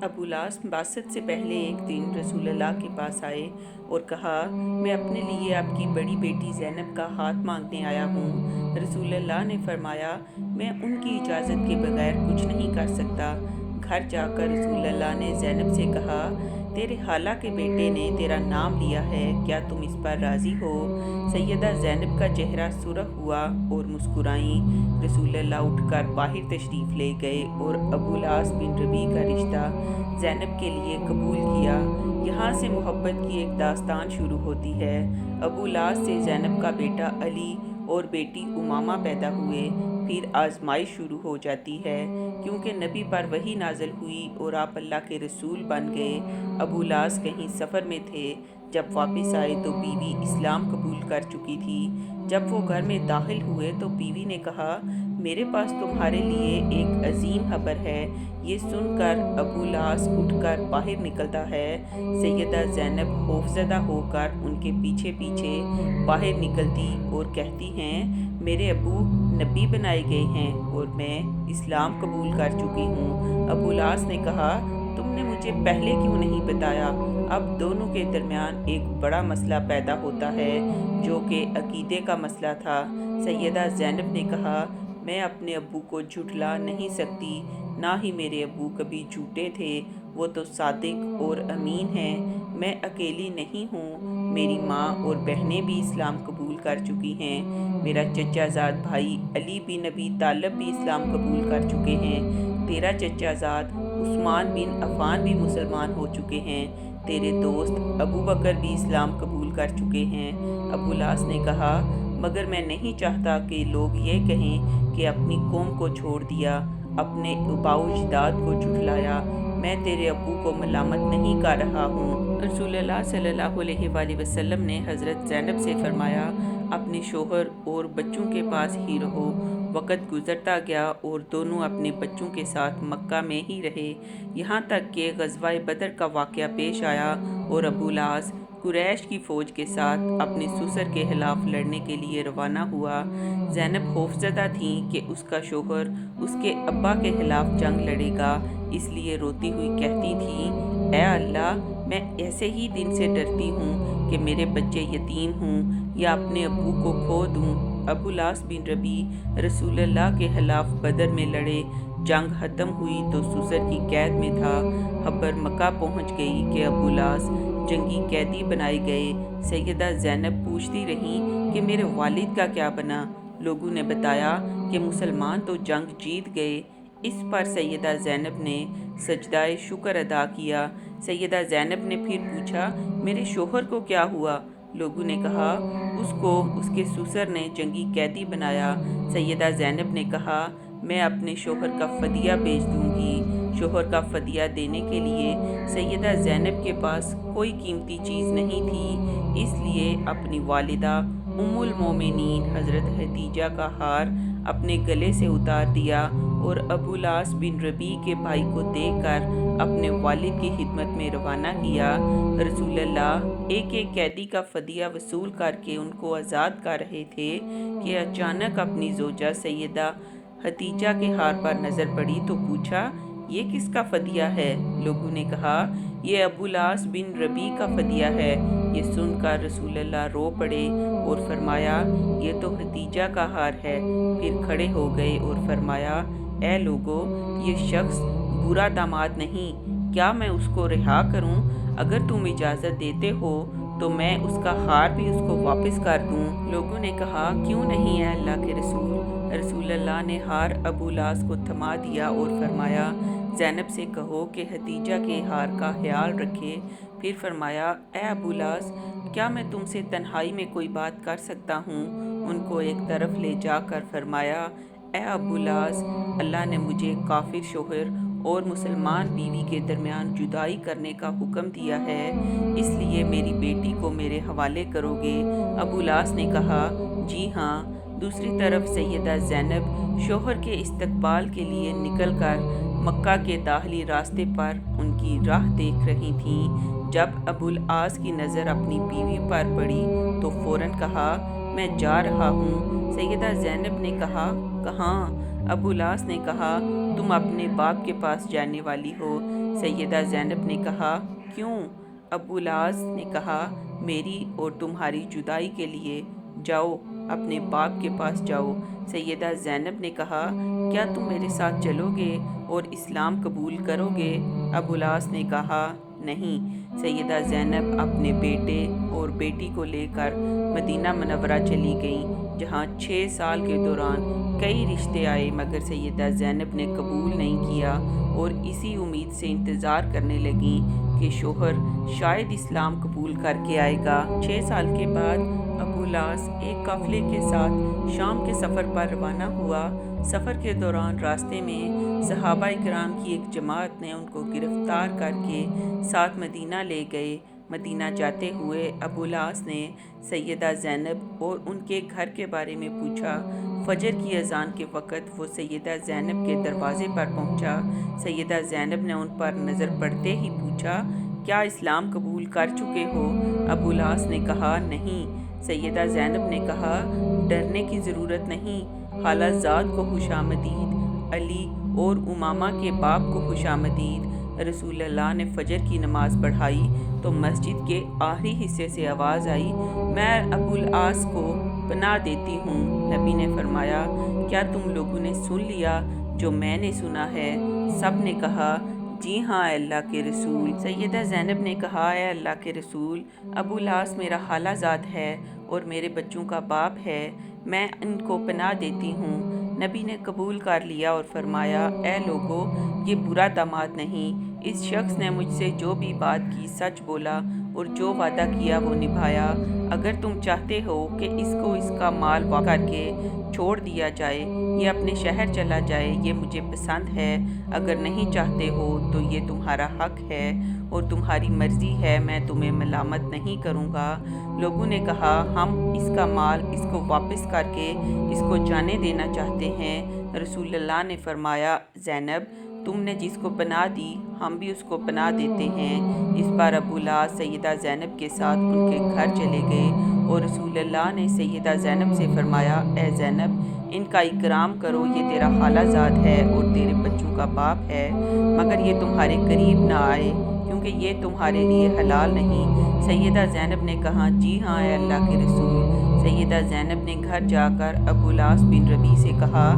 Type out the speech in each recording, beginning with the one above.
ابو لاس باست سے پہلے ایک دن رسول اللہ کے پاس آئے اور کہا، میں اپنے لیے آپ کی بڑی بیٹی زینب کا ہاتھ مانگنے آیا ہوں۔ رسول اللہ نے فرمایا، میں ان کی اجازت کے بغیر کچھ نہیں کر سکتا۔ گھر جا کر رسول اللہ نے زینب سے کہا، تیرے خالہ کے بیٹے نے تیرا نام لیا ہے، کیا تم اس پر راضی ہو؟ سیدہ زینب کا چہرہ سرخ ہوا اور مسکرائیں۔ رسول اللہ اٹھ کر باہر تشریف لے گئے اور ابو لاس بن ربیع کا رشتہ زینب کے لیے قبول کیا۔ یہاں سے محبت کی ایک داستان شروع ہوتی ہے۔ ابو لاس سے زینب کا بیٹا علی اور بیٹی امامہ پیدا ہوئے۔ پھر آزمائش شروع ہو جاتی ہے، کیونکہ نبی پر وحی نازل ہوئی اور آپ اللہ کے رسول بن گئے۔ ابو لاس کہیں سفر میں تھے، جب واپس آئے تو بیوی اسلام قبول کر چکی تھی۔ جب وہ گھر میں داخل ہوئے تو بیوی نے کہا، میرے پاس تمہارے لیے ایک عظیم خبر ہے۔ یہ سن کر ابو لاس اٹھ کر باہر نکلتا ہے۔ سیدہ زینب خوفزدہ ہو کر ان کے پیچھے پیچھے باہر نکلتی اور کہتی ہیں، میرے ابو نبی بنائے گئے ہیں اور میں اسلام قبول کر چکی ہوں۔ ابو لاس نے کہا، تم نے مجھے پہلے کیوں نہیں بتایا؟ اب دونوں کے درمیان ایک بڑا مسئلہ پیدا ہوتا ہے، جو کہ عقیدے کا مسئلہ تھا۔ سیدہ زینب نے کہا، میں اپنے ابو کو جھٹلا نہیں سکتی، نہ ہی میرے ابو کبھی جھوٹے تھے، وہ تو صادق اور امین ہیں۔ میں اکیلی نہیں ہوں، میری ماں اور بہنیں بھی اسلام قبول کر چکی ہیں۔ میرا چچا زاد بھائی علی بن ابی طالب بھی اسلام قبول کر چکے ہیں۔ تیرا چچا زاد عثمان بن عفان بھی مسلمان ہو چکے ہیں۔ تیرے دوست ابو بکر بھی اسلام قبول کر چکے ہیں۔ ابو لاس نے کہا، مگر میں نہیں چاہتا کہ لوگ یہ کہیں کہ اپنی قوم کو چھوڑ دیا، اپنے آباء و اجداد کو جھٹلایا۔ میں تیرے ابو کو ملامت نہیں کر رہا ہوں۔ رسول اللہ صلی اللہ علیہ وآلہ وسلم نے حضرت زینب سے فرمایا، اپنے شوہر اور بچوں کے پاس ہی رہو۔ وقت گزرتا گیا اور دونوں اپنے بچوں کے ساتھ مکہ میں ہی رہے، یہاں تک کہ غزوہ بدر کا واقعہ پیش آیا اور ابو لاس قریش کی فوج کے ساتھ اپنے سسر کے خلاف لڑنے کے لیے روانہ ہوا۔ زینب خوفزدہ تھیں کہ اس کا شوہر اس کے ابا کے خلاف جنگ لڑے گا، اس لیے روتی ہوئی کہتی تھیں، اے اللہ، میں ایسے ہی دن سے ڈرتی ہوں کہ میرے بچے یتیم ہوں یا اپنے ابو کو کھو دوں۔ ابو لاس بن ربیع رسول اللہ کے خلاف بدر میں لڑے۔ جنگ ختم ہوئی تو سسر کی قید میں تھا۔ خبر مکہ پہنچ گئی کہ ابو لاس جنگی قیدی بنائے گئے۔ سیدہ زینب پوچھتی رہیں کہ میرے والد کا کیا بنا؟ لوگوں نے بتایا کہ مسلمان تو جنگ جیت گئے۔ اس پر سیدہ زینب نے سجدہ شکر ادا کیا۔ سیدہ زینب نے پھر پوچھا، میرے شوہر کو کیا ہوا؟ لوگوں نے کہا، اس کو اس کے سسر نے جنگی قیدی بنایا۔ سیدہ زینب نے کہا، میں اپنے شوہر کا فدیہ بھیج دوں گی۔ شوہر کا فدیہ دینے کے لیے سیدہ زینب کے پاس کوئی قیمتی چیز نہیں تھی، اس لیے اپنی والدہ ام المومنین حضرت خدیجہ کا ہار اپنے گلے سے اتار دیا اور ابو لاس بن ربیع کے بھائی کو دے کر اپنے والد کی خدمت میں روانہ کیا۔ رسول اللہ ایک ایک قیدی کا فدیہ وصول کر کے ان کو آزاد کر رہے تھے کہ اچانک اپنی زوجہ سیدہ خدیجہ کے ہار پر نظر پڑی تو پوچھا، یہ کس کا فدیہ ہے؟ لوگوں نے کہا، یہ ابو لاس بن ربیع کا فدیہ ہے۔ یہ سن کر رسول اللہ رو پڑے اور فرمایا، یہ تو خدیجہ کا ہار ہے۔ پھر کھڑے ہو گئے اور فرمایا، اے لوگو، یہ شخص برا داماد نہیں، کیا میں اس کو رہا کروں؟ اگر تم اجازت دیتے ہو تو میں اس کا ہار بھی اس کو واپس کر دوں۔ لوگوں نے کہا، کیوں نہیں اے اللہ کے رسول؟ رسول اللہ نے ہار ابو لاس کو تھما دیا اور فرمایا، زینب سے کہو کہ خدیجہ کے ہار کا خیال رکھے۔ پھر فرمایا، اے ابو لاس، کیا میں تم سے تنہائی میں کوئی بات کر سکتا ہوں؟ ان کو ایک طرف لے جا کر فرمایا، اے ابو لاس، اللہ نے مجھے کافر شوہر اور مسلمان بیوی کے درمیان جدائی کرنے کا حکم دیا ہے، اس لیے میری بیٹی کو میرے حوالے کرو گے؟ ابو لاس نے کہا، جی ہاں۔ دوسری طرف سیدہ زینب شوہر کے استقبال کے لیے نکل کر مکہ کے داخلی راستے پر ان کی راہ دیکھ رہی تھیں۔ جب ابو لاس کی نظر اپنی بیوی پر پڑی تو فوراً کہا، میں جا رہا ہوں۔ سیدہ زینب نے کہا، کہاں؟ ابو لاس نے کہا، تم اپنے باپ کے پاس جانے والی ہو۔ سیدہ زینب نے کہا کیوں؟ ابو العاص نے کہا میری اور تمہاری جدائی کے لیے جاؤ، اپنے باپ کے پاس جاؤ۔ سیدہ زینب نے کہا کیا تم میرے ساتھ چلو گے اور اسلام قبول کرو گے؟ ابو العاص نے کہا نہیں۔ سیدہ زینب اپنے بیٹے اور بیٹی کو لے کر مدینہ منورہ چلی گئیں، جہاں 6 سال کے دوران کئی رشتے آئے مگر سیدہ زینب نے قبول نہیں کیا اور اسی امید سے انتظار کرنے لگیں کہ شوہر شاید اسلام قبول کر کے آئے گا۔ 6 سال کے بعد ابو العاص ایک قافلے کے ساتھ شام کے سفر پر روانہ ہوا۔ سفر کے دوران راستے میں صحابہ کرام کی ایک جماعت نے ان کو گرفتار کر کے ساتھ مدینہ لے گئے۔ مدینہ جاتے ہوئے ابو العاص نے سیدہ زینب اور ان کے گھر کے بارے میں پوچھا۔ فجر کی اذان کے وقت وہ سیدہ زینب کے دروازے پر پہنچا۔ سیدہ زینب نے ان پر نظر پڑتے ہی پوچھا کیا اسلام قبول کر چکے ہو؟ ابو العاص نے کہا نہیں۔ سیدہ زینب نے کہا ڈرنے کی ضرورت نہیں، خالہ زاد کو خوش آمدید، علی اور امامہ کے باپ کو خوش آمدید۔ رسول اللہ نے فجر کی نماز پڑھائی تو مسجد کے آخری حصے سے آواز آئی میں ابو العاص کو پناہ دیتی ہوں۔ نبی نے فرمایا کیا تم لوگوں نے سن لیا جو میں نے سنا ہے؟ سب نے کہا جی ہاں اے اللہ کے رسول۔ سیدہ زینب نے کہا اے اللہ کے رسول، ابو العاص میرا خالہ زاد ہے اور میرے بچوں کا باپ ہے، میں ان کو پناہ دیتی ہوں۔ نبی نے قبول کر لیا اور فرمایا اے لوگو، یہ برا داماد نہیں، اس شخص نے مجھ سے جو بھی بات کی سچ بولا اور جو وعدہ کیا وہ نبھایا۔ اگر تم چاہتے ہو کہ اس کو اس کا مال واپس کر کے چھوڑ دیا جائے، یہ اپنے شہر چلا جائے، یہ مجھے پسند ہے۔ اگر نہیں چاہتے ہو تو یہ تمہارا حق ہے اور تمہاری مرضی ہے، میں تمہیں ملامت نہیں کروں گا۔ لوگوں نے کہا ہم اس کا مال اس کو واپس کر کے اس کو جانے دینا چاہتے ہیں۔ رسول اللہ نے فرمایا زینب تم نے جس کو پناہ دی ہم بھی اس کو پناہ دیتے ہیں۔ اس بار ابو العاص سیدہ زینب کے ساتھ ان کے گھر چلے گئے اور رسول اللہ نے سیدہ زینب سے فرمایا اے زینب ان کا اکرام کرو، یہ تیرا خالہ زاد ہے اور تیرے بچوں کا باپ ہے، مگر یہ تمہارے قریب نہ آئے کیونکہ یہ تمہارے لیے حلال نہیں۔ سیدہ زینب نے کہا جی ہاں اے اللہ کے رسول۔ سیدہ زینب نے گھر جا کر ابو العاص بن ربیع سے کہا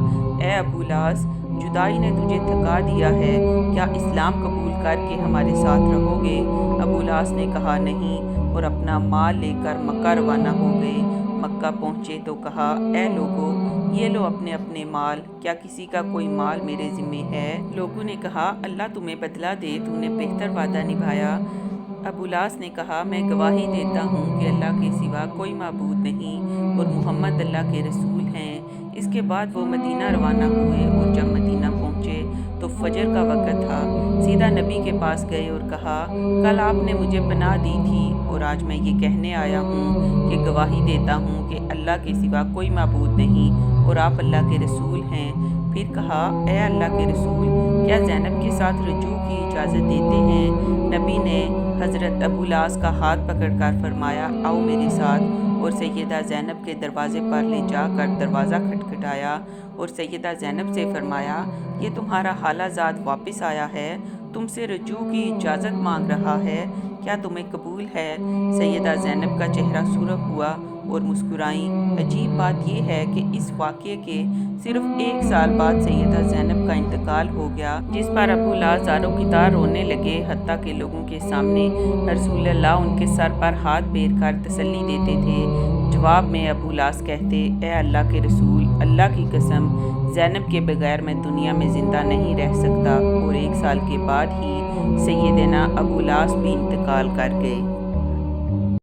اے ابو العاص، جدائی نے تجھے تھکا دیا ہے، کیا اسلام قبول کر کے ہمارے ساتھ رہو گے؟ ابو العاص نے کہا نہیں اور اپنا مال لے کر مکہ روانہ ہو گئے۔ مکہ پہنچے تو کہا اے لوگو، یہ لو اپنے اپنے مال، کیا کسی کا کوئی مال میرے ذمے ہے؟ لوگوں نے کہا اللہ تمہیں بدلہ دے، تو نے بہتر وعدہ نبھایا۔ ابو العاص نے کہا میں گواہی دیتا ہوں کہ اللہ کے سوا کوئی معبود نہیں اور محمد اللہ کے رسول ہیں۔ اس کے بعد وہ مدینہ روانہ ہوئے اور جب مدینہ پہنچے تو فجر کا وقت تھا۔ سیدھا نبی کے پاس گئے اور کہا کل آپ نے مجھے پناہ دی تھی اور آج میں یہ کہنے آیا ہوں کہ گواہی دیتا ہوں کہ اللہ کے سوا کوئی معبود نہیں اور آپ اللہ کے رسول ہیں۔ پھر کہا اے اللہ کے رسول، کیا زینب کے ساتھ رجوع کی اجازت دیتے ہیں؟ نبی نے حضرت ابو العاص کا ہاتھ پکڑ کر فرمایا آؤ میرے ساتھ، اور سیدہ زینب کے دروازے پر لے جا کر دروازہ کھٹکھٹایا اور سیدہ زینب سے فرمایا یہ تمہارا خالہ زاد واپس آیا ہے، تم سے رجوع کی اجازت مانگ رہا ہے، کیا تمہیں قبول ہے؟ سیدہ زینب کا چہرہ سرخ ہوا اور مسکرائیں۔ عجیب بات یہ ہے کہ اس واقعے کے صرف 1 سال بعد سیدہ زینب کا انتقال ہو گیا، جس پر ابو العاص زار و قطار رونے لگے، حتیٰ کہ لوگوں کے سامنے رسول اللہ ان کے سر پر ہاتھ پھیر کر تسلی دیتے تھے۔ جواب میں ابو العاص کہتے اے اللہ کے رسول، اللہ کی قسم زینب کے بغیر میں دنیا میں زندہ نہیں رہ سکتا، اور 1 سال کے بعد ہی سیدنا ابو العاص بھی انتقال کر گئے۔